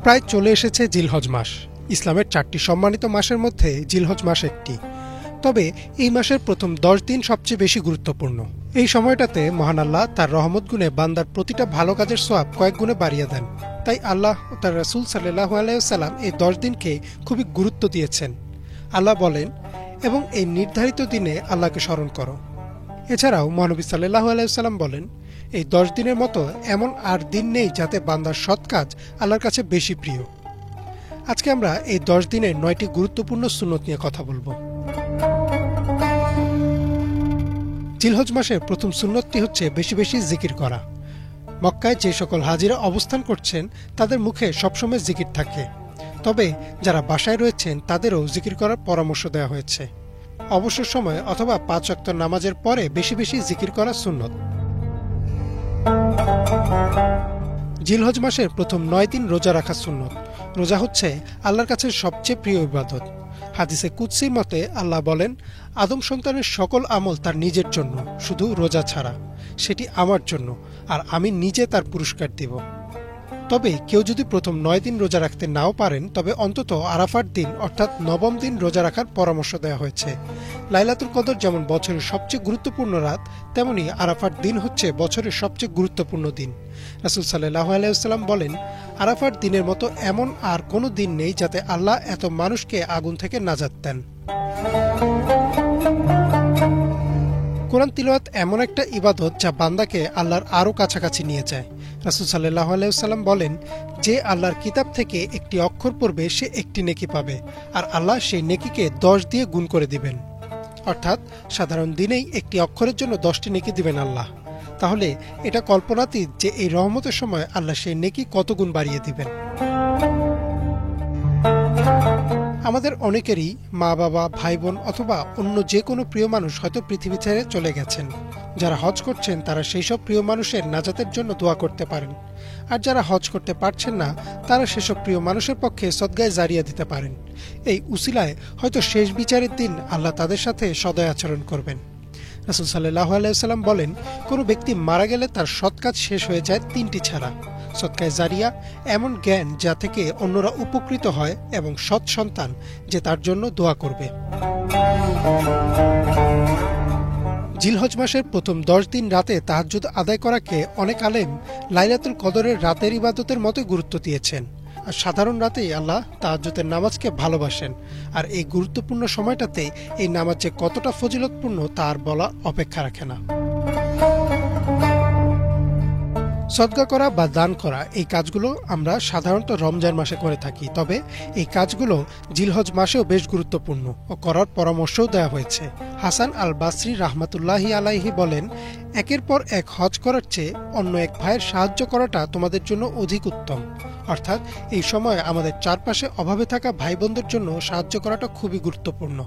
প্রায় চলে এসেছে জিলহজ মাস। ইসলামের 4টি সম্মানিত মাসের মধ্যে জিলহজ মাস একটি। তবে এই মাসের প্রথম 10 দিন সবচেয়ে বেশি গুরুত্বপূর্ণ। এই সময়টাতে মহান আল্লাহ তার রহমত গুণে বান্দার প্রতিটা ভালো কাজের সওয়াব কয়েক গুণে বাড়িয়ে দেন। তাই আল্লাহ ও তার রাসূল সাল্লাল্লাহু আলাইহি ওয়াসাল্লাম এই 10 দিনকে খুবই গুরুত্ব দিয়েছেন। আল্লাহ বলেন, এবং এই নির্ধারিত দিনে আল্লাহকে স্মরণ করো। এছাড়াও মহানবী সাল্লাল্লাহু আলাইহি ওয়াসাল্লাম বলেন, এই 10 দিনের মতো এমন আর দিন নেই যাতে বান্দার সৎ কাজ আল্লাহর কাছে বেশি প্রিয়। আজকে আমরা এই 10 দিনের 9টি গুরুত্বপূর্ণ সুন্নত নিয়ে কথা বলবো। জিলহজ মাসের প্রথম সুন্নতটি হচ্ছে বেশি বেশি জিকির করা। মক্কায় যে সকল হাজিরা অবস্থান করছেন তাদের মুখে সবসময় জিকির থাকে, তবে যারা বাসায় রয়েছেন তাদেরও জিকির করার পরামর্শ দেওয়া হয়েছে। অবসর সময় অথবা 5 ওয়াক্ত নামাজের পরে বেশি বেশি জিকির করা সুন্নত। জিলহজ মাসের প্রথম 9 দিন রোজা রাখা সুন্নত। রোজা হচ্ছে আল্লাহর কাছে সবচেয়ে প্রিয় ইবাদত। হাদিসে কুদসির মতে আল্লাহ বলেন, আদম সন্তানের সকল আমল তার নিজের জন্য, শুধু রোজা ছাড়া সেটি আমার জন্য, আর আমি নিজে তার পুরস্কার দিব। তবে কেউ যদি প্রথম 9 দিন রোজা রাখতে নাও পারেন, তবে অন্তত আরাফার দিন অর্থাৎ 9ম দিন রোজা রাখার পরামর্শ দেওয়া হয়েছে। লাইলাতুল কদর যেমন বছরের সবচেয়ে গুরুত্বপূর্ণ রাত, তেমনি আরাফার দিন হচ্ছে বছরের সবচেয়ে গুরুত্বপূর্ণ দিন। রাসূল সাল্লাল্লাহু আলাইহি ওয়াসাল্লাম বলেন, আরাফার দিনের মতো এমন আর কোনো দিন নেই যাতে আল্লাহ এত মানুষকে আগুন থেকে নাজাত দেন। কোরআন তিলাওয়াত এমন একটা ইবাদত যা বান্দাকে আল্লাহর আরও কাছাকাছি নিয়ে যায়। রাসূল সাল্লাল্লাহু আলাইহি ওয়াসাল্লাম বলেন, যে আল্লাহর কিতাব থেকে একটি অক্ষর পড়বে সে একটি নেকি পাবে, আর আল্লাহ সেই নেকিকে 10 দিয়ে গুণ করে দিবেন। অর্থাৎ সাধারণ দিনেই একটি অক্ষরের জন্য 10টি নেকি দিবেন আল্লাহ। তাহলে এটা কল্পনাতীত যে এই রহমতের সময় আল্লাহ সেই নেকি কত গুণ বাড়িয়ে দিবেন। আমাদের অনেকেরই মা বাবা, ভাই বোন অথবা অন্য যে কোনো প্রিয় মানুষ হয়তো পৃথিবী ছেড়ে চলে গেছেন। যারা হজ করছেন তারা সেই সব প্রিয় মানুষের নাজাতের জন্য দোয়া করতে পারেন, আর যারা হজ করতে পারছেন না তারা সেসব প্রিয় মানুষের পক্ষে সদগায়ে জারিয়া দিতে পারেন। এই উসিলায় হয়তো শেষ বিচারের দিন আল্লাহ তাদের সাথে সদয় আচরণ করবেন। রাসূল সাল্লাল্লাহু আলাইহি ওয়াসাল্লাম বলেন, কোনো ব্যক্তি মারা গেলে তার সৎ কাজ শেষ হয়ে যায় 3টি ছাড়া। সদকায়ে জারিয়া এমন জ্ঞান যা থেকে অন্যরা উপকৃত হয়, এবং সৎ সন্তান যে তার জন্য দোয়া করবে। জিলহজ মাসের প্রথম 10 দিন রাতে তাহাজ্জুদ আদায় করাকে অনেক আলেম লাইলাতুল কদরের রাতের ইবাদতের মতো গুরুত্ব দিয়েছেন। আর সাধারণ রাতেই আল্লাহ তাহাজ্জুদের নামাজকে ভালোবাসেন, আর এই গুরুত্বপূর্ণ সময়টাতে এই নামাজ যে কতটা ফজিলতপূর্ণ তার বলা অপেক্ষা রাখে না। সদকা করা বা দান করা এই কাজগুলো আমরা সাধারণত রমজান মাসে করে থাকি, তবে এই কাজগুলো জিলহজ মাসেও বেশ গুরুত্বপূর্ণ ও করার পরামর্শও দেওয়া হয়েছে। হাসান আল বাসরি রাহমাতুল্লাহি আলাইহি বলেন, একের পর এক হজ করার চেয়ে অন্য এক ভাইয়ের সাহায্য করাটা তোমাদের জন্য অধিক উত্তম। অর্থাৎ এই সময় আমাদের চারপাশে অভাবে থাকা ভাই বোনদের জন্য সাহায্য করাটা খুবই গুরুত্বপূর্ণ।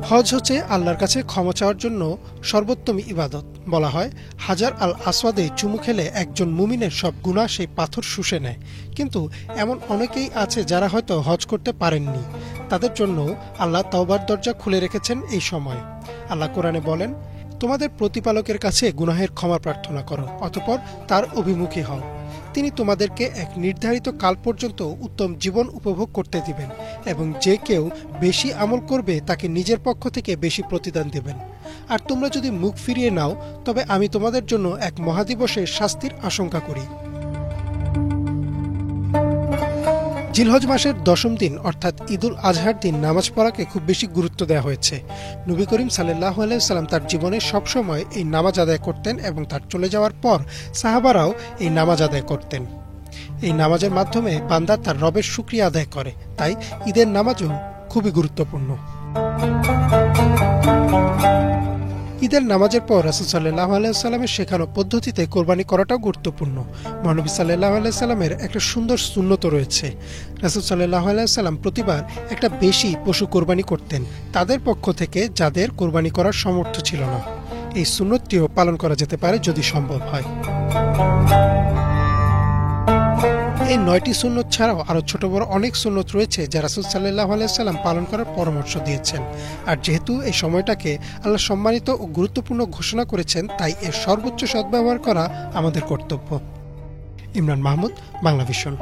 হজ হচ্ছে আল্লাহর কাছে ক্ষমা চাওয়ার জন্য সর্বোত্তম ইবাদত। বলা হয়, হাজার আল আসওয়াদে চুমু খেলে একজন মুমিনের সব গুনাহ সেই পাথর শুষে নেয়। কিন্তু এমন অনেকেই আছে যারা হয়তো হজ করতে পারেননি, তাদের জন্য আল্লাহ তওবার দরজা খুলে রেখেছেন এই সময়। আল্লাহ কোরআনে বলেন, তোমাদের প্রতিপালকের কাছে গুনাহের ক্ষমা প্রার্থনা করো, অতঃপর তার অভিমুখী হও। তিনি তোমাদেরকে এক নির্ধারিত কাল পর্যন্ত উত্তম জীবন উপভোগ করতে দিবেন, এবং যে কেউ বেশি আমল করবে তাকে নিজের পক্ষ থেকে বেশি প্রতিদান দেবেন। আর তোমরা যদি মুখ ফিরিয়ে নাও তবে আমি তোমাদের জন্য এক মহাদিবসের শাস্তির আশঙ্কা করি। জিলহজ মাসের 10ম দিন অর্থাৎ ঈদুল আজহার দিন নামাজ পড়াকে খুব বেশি গুরুত্ব দেওয়া হয়েছে। নবী করিম সাল্লাল্লাহু আলাইহি ওয়াসাল্লাম তার জীবনে সবসময় এই নামাজ আদায় করতেন, এবং তার চলে যাওয়ার পর সাহাবারাও এই নামাজ আদায় করতেন। এই নামাজের মাধ্যমে বান্দা তার রবের শুকরিয়া আদায় করে, তাই ঈদের নামাজও খুবই গুরুত্বপূর্ণ। ঈদের নামাজের পর রাসূল সাল্লাল্লাহু আলাইহি ওয়াসাল্লামের শেখানো পদ্ধতিতে কোরবানি করাটাও গুরুত্বপূর্ণ। মহানবী সাল্লাল্লাহু আলাইহি ওয়াসাল্লামের একটা সুন্দর সুন্নত রয়েছে। রাসূল সাল্লাল্লাহু আলাইহি ওয়াসাল্লাম প্রতিবার একটা বেশি পশু কোরবানি করতেন তাদের পক্ষ থেকে যাদের কোরবানি করার সামর্থ্য ছিল না। এই সুন্নতটিও পালন করা যেতে পারে যদি সম্ভব হয়। এই 9টি সুন্নত ছাড়াও আরও ছোট বড় অনেক সুন্নত রয়েছে যা রাসূল সাল্লাল্লাহু আলাইহি ওয়াসাল্লাম পালন করার পরামর্শ দিয়েছেন। আর যেহেতু এই সময়টাকে আল্লাহ সম্মানিত ও গুরুত্বপূর্ণ ঘোষণা করেছেন, তাই এর সর্বোচ্চ সদ্ব্যবহার করা আমাদের কর্তব্য। ইমরান মাহমুদ, বাংলা ভিশন।